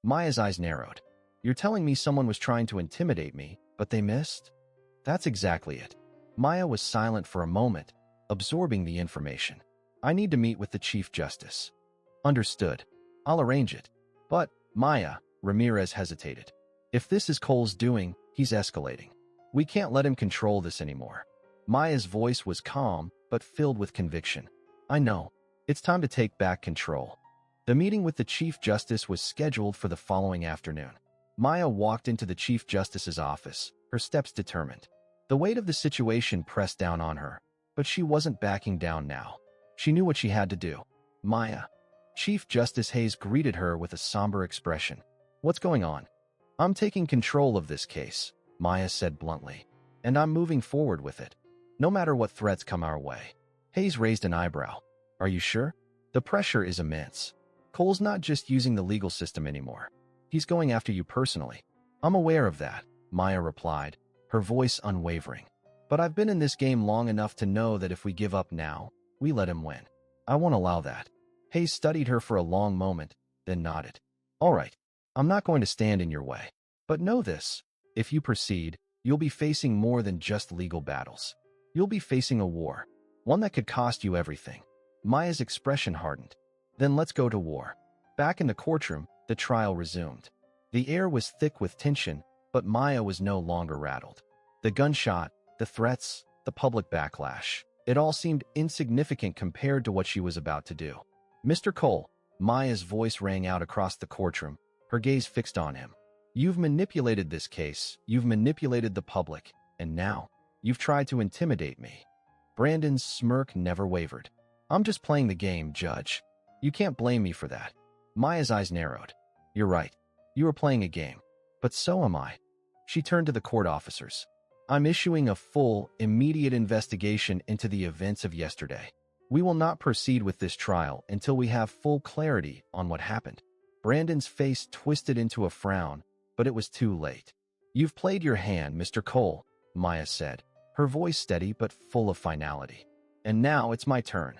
Maya's eyes narrowed. You're telling me someone was trying to intimidate me, but they missed? That's exactly it. Maya was silent for a moment, absorbing the information. I need to meet with the Chief Justice. Understood. I'll arrange it. But, Maya, Ramirez hesitated. If this is Cole's doing, he's escalating. We can't let him control this anymore. Maya's voice was calm, but filled with conviction. I know. It's time to take back control. The meeting with the Chief Justice was scheduled for the following afternoon. Maya walked into the Chief Justice's office, her steps determined. The weight of the situation pressed down on her, but she wasn't backing down now. She knew what she had to do. Maya. Chief Justice Hayes greeted her with a somber expression. What's going on? I'm taking control of this case, Maya said bluntly, and I'm moving forward with it, no matter what threats come our way. Hayes raised an eyebrow. Are you sure? The pressure is immense. Cole's not just using the legal system anymore. He's going after you personally. I'm aware of that, Maya replied, her voice unwavering. But I've been in this game long enough to know that if we give up now, we let him win. I won't allow that. Hayes studied her for a long moment, then nodded. All right, I'm not going to stand in your way. But know this, if you proceed, you'll be facing more than just legal battles. You'll be facing a war, one that could cost you everything. Maya's expression hardened. Then let's go to war. Back in the courtroom, the trial resumed. The air was thick with tension, but Maya was no longer rattled. The gunshot, the threats, the public backlash, it all seemed insignificant compared to what she was about to do. Mr. Cole, Maya's voice rang out across the courtroom, her gaze fixed on him. You've manipulated this case, you've manipulated the public, and now, you've tried to intimidate me. Brandon's smirk never wavered. I'm just playing the game, Judge. You can't blame me for that. Maya's eyes narrowed. You're right. You are playing a game. But so am I. She turned to the court officers. I'm issuing a full, immediate investigation into the events of yesterday. We will not proceed with this trial until we have full clarity on what happened. Brandon's face twisted into a frown, but it was too late. You've played your hand, Mr. Cole, Maya said, her voice steady but full of finality. And now it's my turn.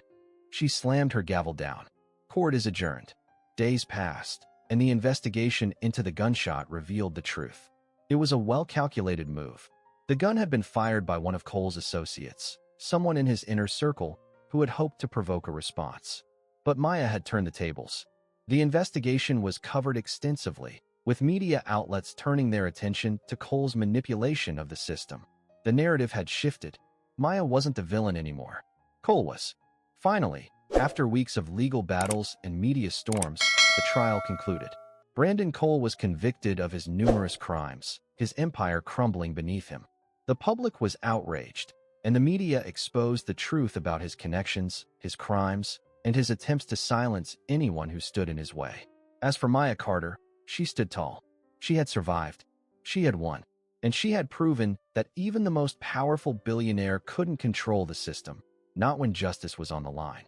She slammed her gavel down. Court is adjourned. Days passed, and the investigation into the gunshot revealed the truth. It was a well-calculated move. The gun had been fired by one of Cole's associates, someone in his inner circle who had hoped to provoke a response. But Maya had turned the tables. The investigation was covered extensively, with media outlets turning their attention to Cole's manipulation of the system. The narrative had shifted. Maya wasn't the villain anymore. Cole was. Finally, after weeks of legal battles and media storms, the trial concluded. Brandon Cole was convicted of his numerous crimes, his empire crumbling beneath him. The public was outraged, and the media exposed the truth about his connections, his crimes, and his attempts to silence anyone who stood in his way. As for Maya Carter, she stood tall. She had survived. She had won. And she had proven that even the most powerful billionaire couldn't control the system, not when justice was on the line.